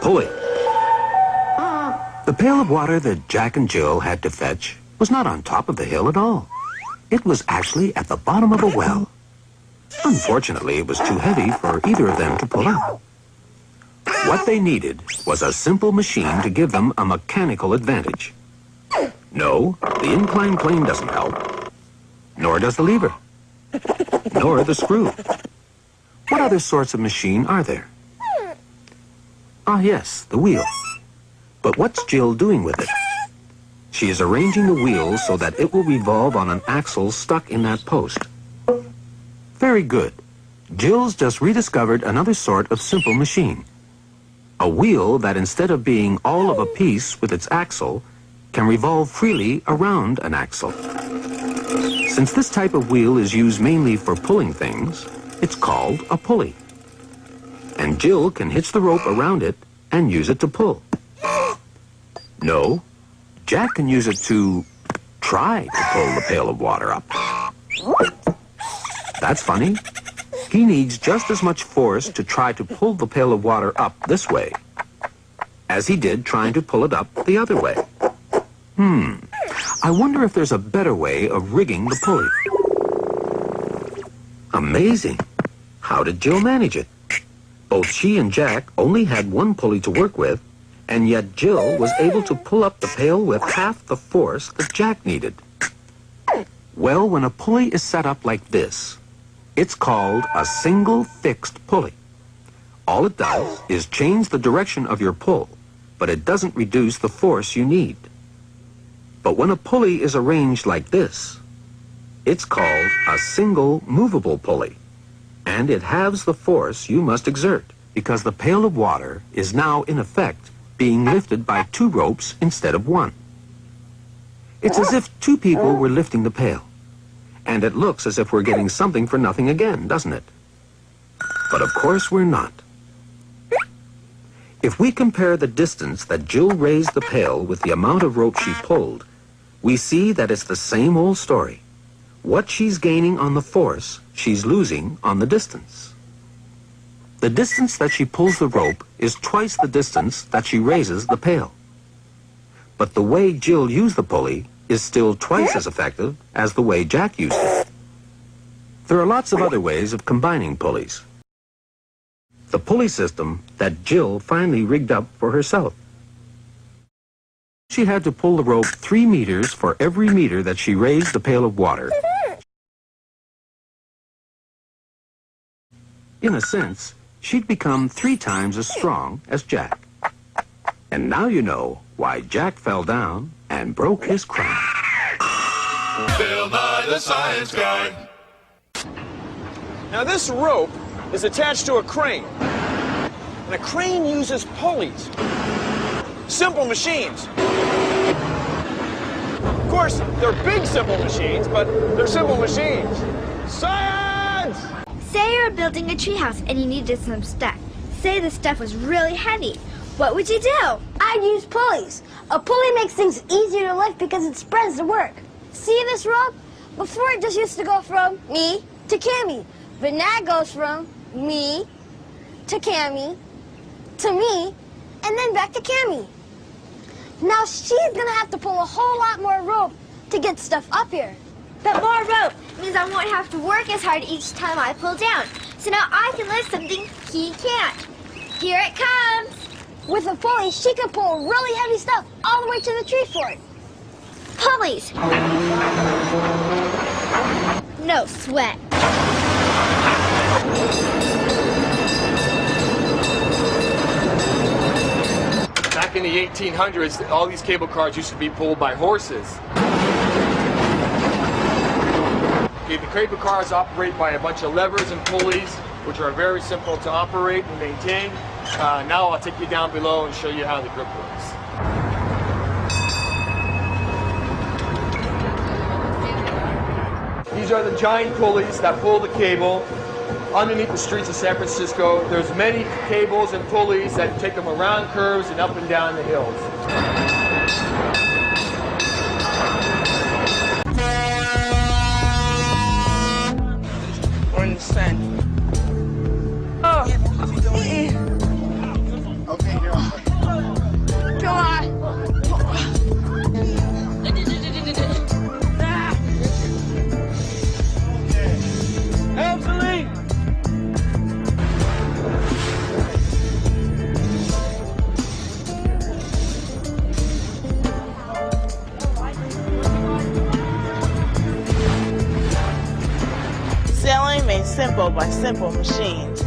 pulley. The pail of water that Jack and Jill had to fetch was not on top of the hill at all. It was actually at the bottom of a well. Unfortunately, it was too heavy for either of them to pull up. What they needed was a simple machine to give them a mechanical advantage. No, the inclined plane doesn't help. Nor does the lever. Nor the screw. What other sorts of machine are there? Ah, yes, the wheel. But what's Jill doing with it? She is arranging the wheel so that it will revolve on an axle stuck in that post. Very good. Jill's just rediscovered another sort of simple machine. A wheel that instead of being all of a piece with its axle, can revolve freely around an axle. Since this type of wheel is used mainly for pulling things, it's called a pulley. And Jill can hitch the rope around it and use it to pull. No, Jack can use it to try to pull the pail of water up. That's funny. He needs just as much force to try to pull the pail of water up this way as he did trying to pull it up the other way. I wonder if there's a better way of rigging the pulley. Amazing. How did Jill manage it? Both she and Jack only had one pulley to work with, and yet Jill was able to pull up the pail with half the force that Jack needed. Well, when a pulley is set up like this, it's called a single fixed pulley. All it does is change the direction of your pull, but it doesn't reduce the force you need. But when a pulley is arranged like this, it's called a single movable pulley, and it halves the force you must exert, because the pail of water is now, in effect, being lifted by two ropes instead of one. It's as if two people were lifting the pail, and it looks as if we're getting something for nothing again, doesn't it? But of course we're not. If we compare the distance that Jill raised the pail with the amount of rope she pulled, we see that it's the same old story. What she's gaining on the force, she's losing on the distance. The distance that she pulls the rope is twice the distance that she raises the pail. But the way Jill used the pulley is still twice as effective as the way Jack used it. There are lots of other ways of combining pulleys. The pulley system that Jill finally rigged up for herself. She had to pull the rope 3 meters for every meter that she raised the pail of water. In a sense, she'd become 3 times as strong as Jack. And now you know why Jack fell down and broke his crown. Bill Nye the Science Guy. Now this rope is attached to a crane. And a crane uses pulleys. Simple machines. Of course, they're big simple machines, but they're simple machines. Science! Say you're building a treehouse and you needed some stuff. Say the stuff was really heavy. What would you do? I'd use pulleys. A pulley makes things easier to lift because it spreads the work. See this rope? Before it just used to go from me to Cammy. But now it goes from me to Cammy to me and then back to Cammy. Now she's gonna have to pull a whole lot more rope to get stuff up here. But more rope means I won't have to work as hard each time I pull down. So now I can lift something he can't. Here it comes. With a pulley, she can pull really heavy stuff all the way to the tree fort. Pulleys. No sweat. Back in the 1800s, all these cable cars used to be pulled by horses. Okay, the cable cars operate by a bunch of levers and pulleys, which are very simple to operate and maintain. Now I'll take you down below and show you how the grip works. These are the giant pulleys that pull the cable underneath the streets of San Francisco. There's many cables and pulleys that take them around curves and up and down the hills. Or in the sun. Oh. Okay, girl. simple by simple machines.